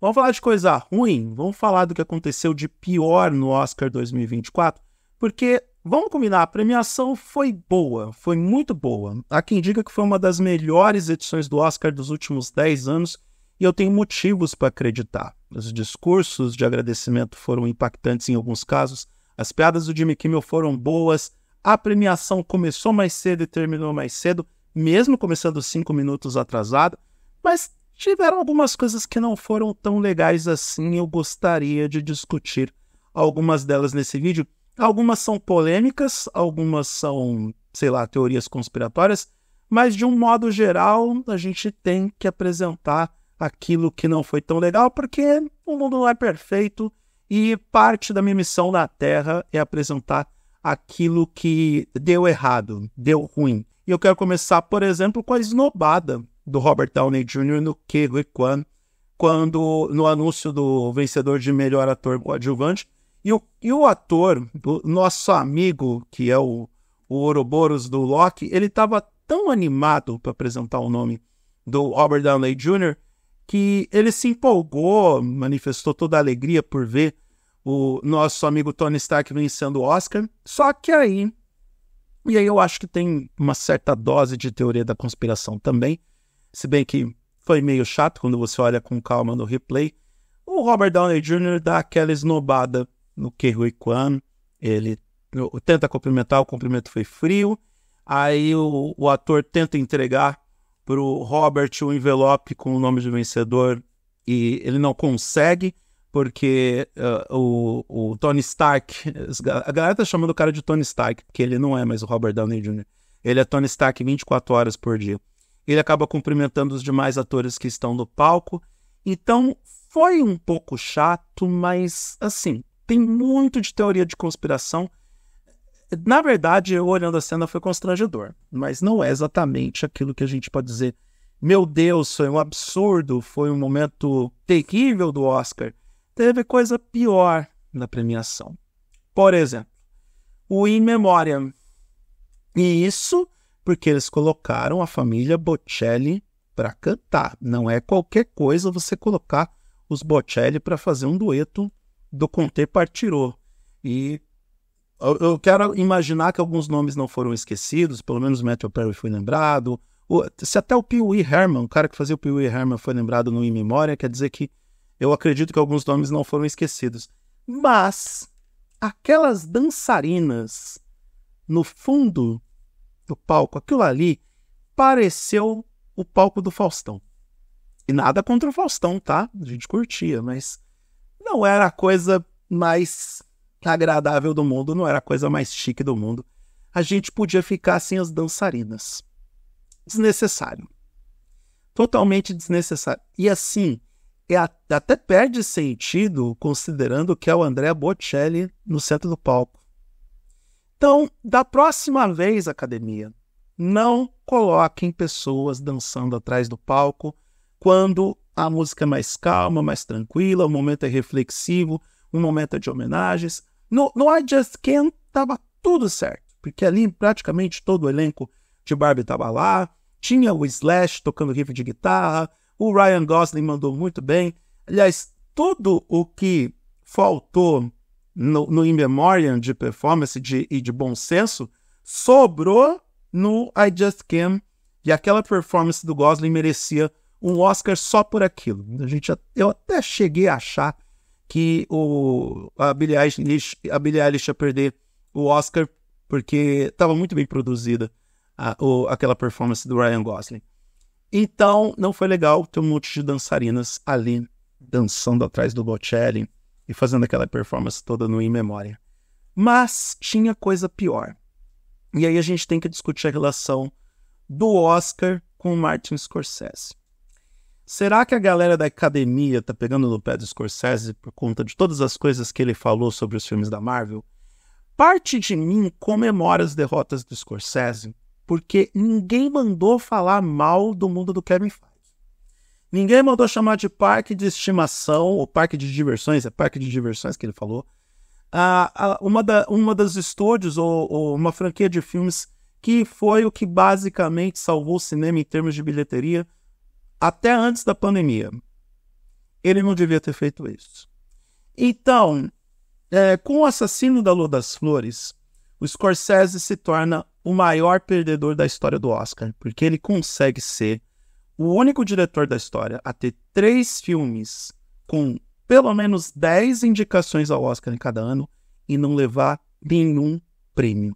Vamos falar de coisa ruim? Vamos falar do que aconteceu de pior no Oscar 2024? Porque, vamos combinar, a premiação foi boa, foi muito boa. Há quem diga que foi uma das melhores edições do Oscar dos últimos 10 anos e eu tenho motivos para acreditar. Os discursos de agradecimento foram impactantes em alguns casos, as piadas do Jimmy Kimmel foram boas, a premiação começou mais cedo e terminou mais cedo, mesmo começando 5 minutos atrasado, mas tiveram algumas coisas que não foram tão legais assim. Eu gostaria de discutir algumas delas nesse vídeo. Algumas são polêmicas, algumas são, sei lá, teorias conspiratórias, mas de um modo geral a gente tem que apresentar aquilo que não foi tão legal, porque o mundo não é perfeito e parte da minha missão na Terra é apresentar aquilo que deu errado, deu ruim. E eu quero começar, por exemplo, com a esnobada do Robert Downey Jr. no Ke-Huy Quan, quando no anúncio do vencedor de melhor ator coadjuvante, e o ator, o nosso amigo, que é o Ouroboros do Loki, ele estava tão animado para apresentar o nome do Robert Downey Jr., que ele se empolgou, manifestou toda a alegria por ver o nosso amigo Tony Stark vencendo o Oscar. Só que aí eu acho que tem uma certa dose de teoria da conspiração também, se bem que foi meio chato quando você olha com calma no replay. O Robert Downey Jr. dá aquela esnobada no Ke-Huy Quan, ele tenta cumprimentar, o cumprimento foi frio, aí o ator tenta entregar para o Robert o envelope com o nome do vencedor e ele não consegue, porque o Tony Stark, a galera tá chamando o cara de Tony Stark, porque ele não é mais o Robert Downey Jr., ele é Tony Stark 24 horas por dia. Ele acaba cumprimentando os demais atores que estão no palco. Então, foi um pouco chato, mas, assim, tem muito de teoria de conspiração. Na verdade, eu olhando a cena foi constrangedor, mas não é exatamente aquilo que a gente pode dizer. Meu Deus, foi um absurdo, foi um momento terrível do Oscar. Teve coisa pior na premiação. Por exemplo, o In Memoriam. E isso porque eles colocaram a família Bocelli para cantar. Não é qualquer coisa você colocar os Bocelli para fazer um dueto do Conte Partirò. E eu quero imaginar que alguns nomes não foram esquecidos, pelo menos o Matthew Perry foi lembrado. Se até o Pee Wee Herman, o cara que fazia o Pee Wee Herman, foi lembrado no In Memoriam, quer dizer que eu acredito que alguns nomes não foram esquecidos. Mas aquelas dançarinas no fundo do palco, aquilo ali pareceu o palco do Faustão. E nada contra o Faustão, tá? A gente curtia, mas não era a coisa mais agradável do mundo, não era a coisa mais chique do mundo. A gente podia ficar sem as dançarinas. Desnecessário. Totalmente desnecessário. E assim, até perde sentido considerando que é o Andrea Bocelli no centro do palco. Então, da próxima vez, academia, não coloquem pessoas dançando atrás do palco quando a música é mais calma, mais tranquila, o momento é reflexivo, o momento é de homenagens. No I Just Can't estava tudo certo, porque ali praticamente todo o elenco de Barbie estava lá, tinha o Slash tocando riff de guitarra, o Ryan Gosling mandou muito bem. Aliás, tudo o que faltou no In Memoriam de performance e de bom senso sobrou no I Just Can't, e aquela performance do Gosling merecia um Oscar só por aquilo. Eu até cheguei a achar que a Billie Eilish ia perder o Oscar porque estava muito bem produzida aquela performance do Ryan Gosling. Então, não foi legal ter um monte de dançarinas ali dançando atrás do Bocelli e fazendo aquela performance toda no In Memoriam. Mas tinha coisa pior. E aí a gente tem que discutir a relação do Oscar com o Martin Scorsese. Será que a galera da academia tá pegando no pé do Scorsese por conta de todas as coisas que ele falou sobre os filmes da Marvel? Parte de mim comemora as derrotas do Scorsese porque ninguém mandou falar mal do mundo do Kevin Feige. Ninguém mandou chamar de parque de estimação, ou parque de diversões, é parque de diversões que ele falou, uma das estúdios ou uma franquia de filmes que foi o que basicamente salvou o cinema em termos de bilheteria até antes da pandemia. Ele não devia ter feito isso. Então, com o Assassino da Lua das Flores, o Scorsese se torna o maior perdedor da história do Oscar, porque ele consegue ser o único diretor da história a ter 3 filmes com pelo menos 10 indicações ao Oscar em cada ano e não levar nenhum prêmio.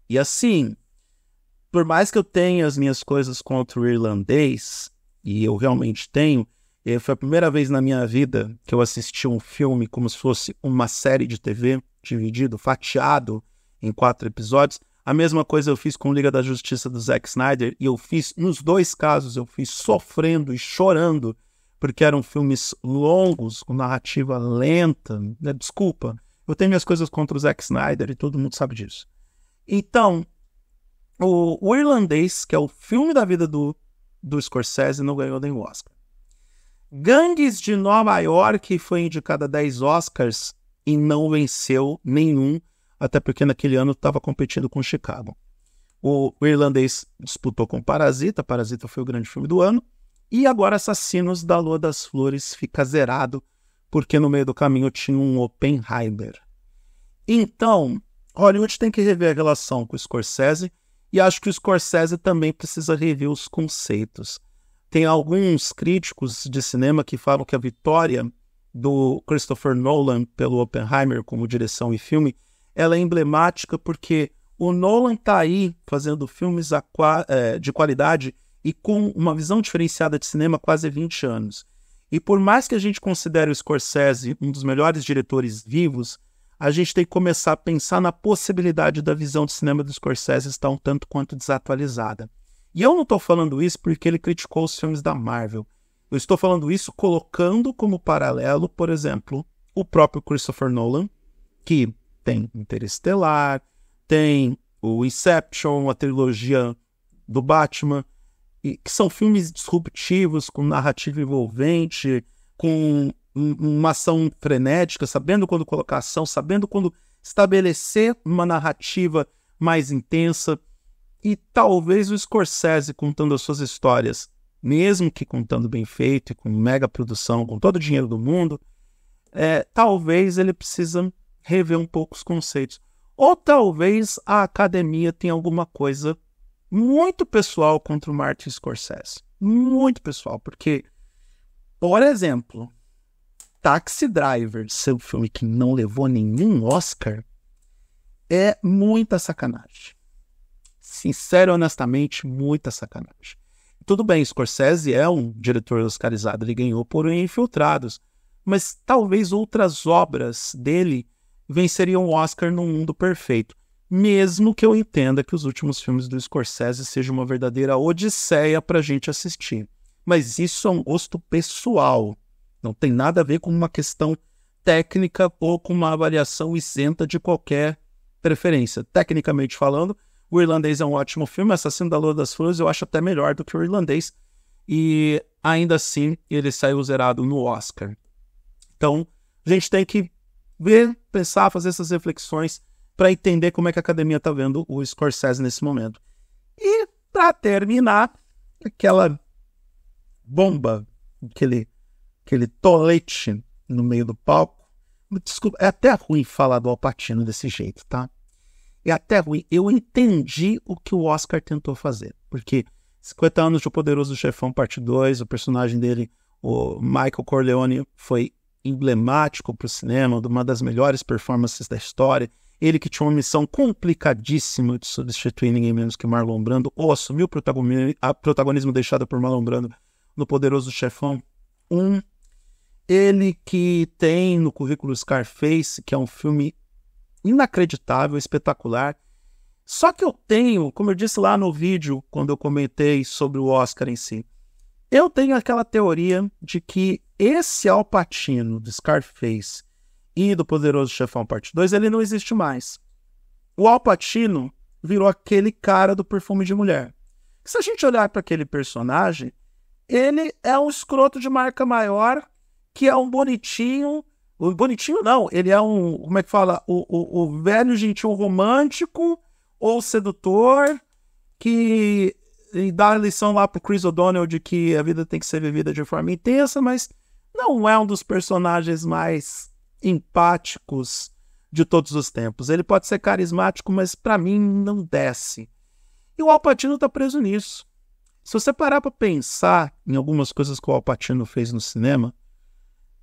E assim, por mais que eu tenha as minhas coisas contra o Irlandês, e eu realmente tenho, foi a primeira vez na minha vida que eu assisti um filme como se fosse uma série de TV, dividido, fatiado em 4 episódios. A mesma coisa eu fiz com Liga da Justiça do Zack Snyder, e eu fiz, nos 2 casos, eu fiz sofrendo e chorando, porque eram filmes longos, com narrativa lenta. Desculpa, eu tenho minhas coisas contra o Zack Snyder e todo mundo sabe disso. Então, o Irlandês, que é o filme da vida do Scorsese, não ganhou nenhum Oscar. Gangues de Nova York foi indicada a 10 Oscars e não venceu nenhum, até porque naquele ano estava competindo com Chicago. O Irlandês disputou com Parasita foi o grande filme do ano, e agora Assassinos da Lua das Flores fica zerado, porque no meio do caminho tinha um Oppenheimer. Então, Hollywood tem que rever a relação com o Scorsese, e acho que o Scorsese também precisa rever os conceitos. Tem alguns críticos de cinema que falam que a vitória do Christopher Nolan pelo Oppenheimer como direção e filme, ela é emblemática porque o Nolan está aí fazendo filmes de qualidade e com uma visão diferenciada de cinema há quase 20 anos. E por mais que a gente considere o Scorsese um dos melhores diretores vivos, a gente tem que começar a pensar na possibilidade da visão de cinema do Scorsese estar um tanto quanto desatualizada. E eu não estou falando isso porque ele criticou os filmes da Marvel. Eu estou falando isso colocando como paralelo, por exemplo, o próprio Christopher Nolan, que tem Interestelar, tem o Inception, a trilogia do Batman, que são filmes disruptivos, com narrativa envolvente, com uma ação frenética, sabendo quando colocar ação, sabendo quando estabelecer uma narrativa mais intensa. E talvez o Scorsese, contando as suas histórias, mesmo que contando bem feito, com mega produção, com todo o dinheiro do mundo, talvez ele precisa rever um pouco os conceitos. Ou talvez a academia tenha alguma coisa muito pessoal contra o Martin Scorsese. Muito pessoal, porque, por exemplo, Taxi Driver, seu filme que não levou nenhum Oscar, é muita sacanagem. Sincero e honestamente, muita sacanagem. Tudo bem, Scorsese é um diretor oscarizado, ele ganhou por Infiltrados, mas talvez outras obras dele venceriam o Oscar num mundo perfeito, mesmo que eu entenda que os últimos filmes do Scorsese sejam uma verdadeira odisseia para a gente assistir. Mas isso é um gosto pessoal, não tem nada a ver com uma questão técnica ou com uma avaliação isenta de qualquer preferência. Tecnicamente falando, O Irlandês é um ótimo filme, Assassino da Lua das Flores eu acho até melhor do que O Irlandês, e ainda assim ele saiu zerado no Oscar. Então, a gente tem que ver, pensar, fazer essas reflexões para entender como é que a academia está vendo o Scorsese nesse momento. E, para terminar, aquela bomba, aquele tolete no meio do palco. Desculpa, é até ruim falar do Al Pacino desse jeito, tá? É até ruim. Eu entendi o que o Oscar tentou fazer, porque 50 anos de O Poderoso Chefão, parte 2, o personagem dele, o Michael Corleone, foi emblemático para o cinema, uma das melhores performances da história. Ele que tinha uma missão complicadíssima de substituir ninguém menos que Marlon Brando, ou assumir o protagonismo deixado por Marlon Brando no Poderoso Chefão 1. Ele que tem no currículo Scarface, que é um filme inacreditável, espetacular. Só que eu tenho, como eu disse lá no vídeo, quando eu comentei sobre o Oscar em si, eu tenho aquela teoria de que esse Al Pacino do Scarface e do Poderoso Chefão parte 2, ele não existe mais. O Al Pacino virou aquele cara do Perfume de Mulher. Se a gente olhar para aquele personagem, ele é um escroto de marca maior, que é um bonitinho. O bonitinho não, ele é um, como é que fala? O velho gentil romântico ou sedutor que dá a lição lá pro Chris O'Donnell de que a vida tem que ser vivida de forma intensa, mas não é um dos personagens mais empáticos de todos os tempos. Ele pode ser carismático, mas pra mim não desce. E o Al Pacino tá preso nisso. Se você parar pra pensar em algumas coisas que o Al Pacino fez no cinema,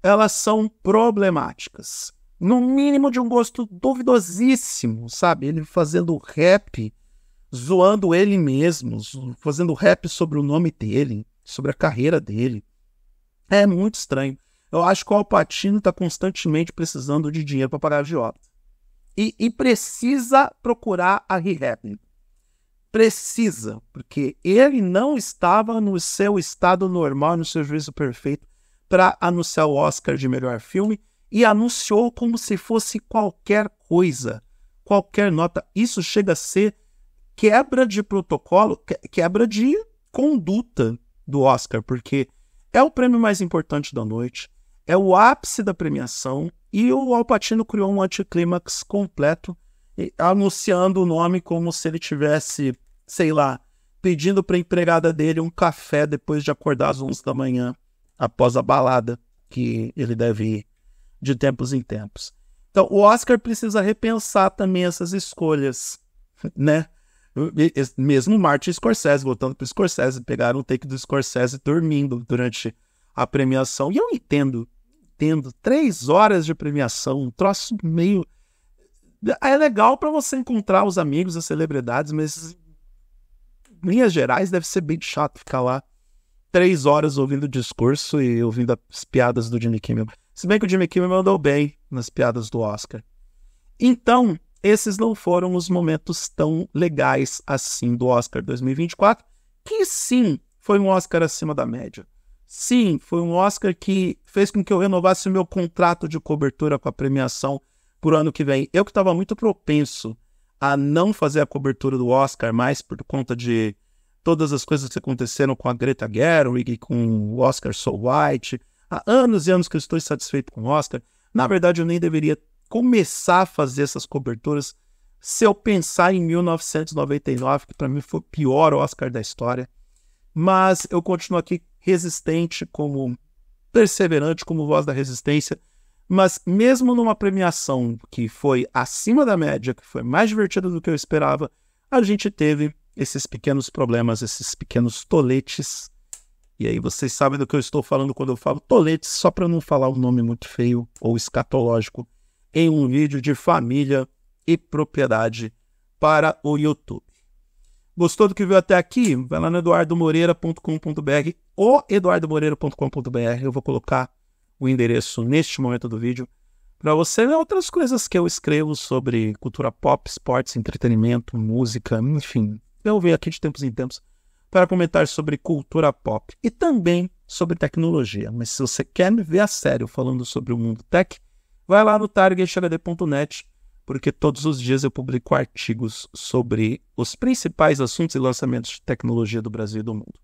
elas são problemáticas. No mínimo de um gosto duvidosíssimo, sabe? Ele fazendo rap, zoando ele mesmo, fazendo rap sobre o nome dele, sobre a carreira dele. É muito estranho. Eu acho que o Al Pacino está constantemente precisando de dinheiro para pagar a agiota. E precisa procurar a rehab. Precisa, porque ele não estava no seu estado normal, no seu juízo perfeito, para anunciar o Oscar de melhor filme, e anunciou como se fosse qualquer coisa, qualquer nota. Isso chega a ser quebra de protocolo, quebra de conduta do Oscar, porque é o prêmio mais importante da noite, é o ápice da premiação, e o Al Pacino criou um anticlímax completo, anunciando o nome como se ele tivesse, sei lá, pedindo para a empregada dele um café depois de acordar às 11 da manhã, após a balada que ele deve ir de tempos em tempos. Então, o Oscar precisa repensar também essas escolhas, né? Mesmo Martin Scorsese, voltando para o Scorsese, pegaram um take do Scorsese dormindo durante a premiação. E eu entendo, 3 horas de premiação, um troço meio... É legal para você encontrar os amigos, as celebridades, mas em linhas gerais deve ser bem chato ficar lá 3 horas ouvindo o discurso e ouvindo as piadas do Jimmy Kimmel. Se bem que o Jimmy Kimmel mandou bem nas piadas do Oscar. Então, esses não foram os momentos tão legais assim do Oscar 2024, que sim, foi um Oscar acima da média. Sim, foi um Oscar que fez com que eu renovasse o meu contrato de cobertura com a premiação por ano que vem. Eu que estava muito propenso a não fazer a cobertura do Oscar mais por conta de todas as coisas que aconteceram com a Greta Gerwig, com o Oscar So White. Há anos e anos que eu estou insatisfeito com o Oscar. Na verdade, eu nem deveria começar a fazer essas coberturas se eu pensar em 1999, que para mim foi o pior Oscar da história. Mas eu continuo aqui resistente, como perseverante, como voz da resistência. Mas mesmo numa premiação que foi acima da média, que foi mais divertida do que eu esperava, a gente teve esses pequenos problemas, esses pequenos toletes. E aí vocês sabem do que eu estou falando quando eu falo toletes, só para não falar um nome muito feio ou escatológico, em um vídeo de família e propriedade para o YouTube. Gostou do que viu até aqui? Vai lá no eduardomoreira.com.br ou eduardomoreira.com.br. Eu vou colocar o endereço neste momento do vídeo para você ver outras coisas que eu escrevo sobre cultura pop, esportes, entretenimento, música, enfim. Eu venho aqui de tempos em tempos para comentar sobre cultura pop e também sobre tecnologia. Mas se você quer me ver a sério falando sobre o mundo tech, vai lá no targethd.net, porque todos os dias eu publico artigos sobre os principais assuntos e lançamentos de tecnologia do Brasil e do mundo.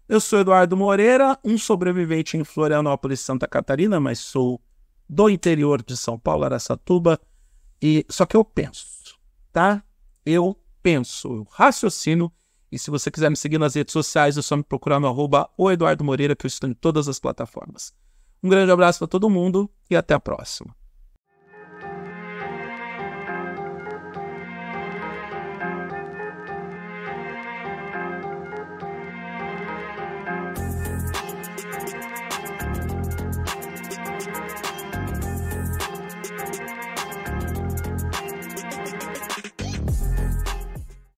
Eu sou Eduardo Moreira, um sobrevivente em Florianópolis, Santa Catarina, mas sou do interior de São Paulo, Araçatuba, e só que eu penso, tá? Eu penso, eu raciocino, e se você quiser me seguir nas redes sociais, é só me procurar no @oeduardomoreira, que eu estou em todas as plataformas. Um grande abraço para todo mundo e até a próxima.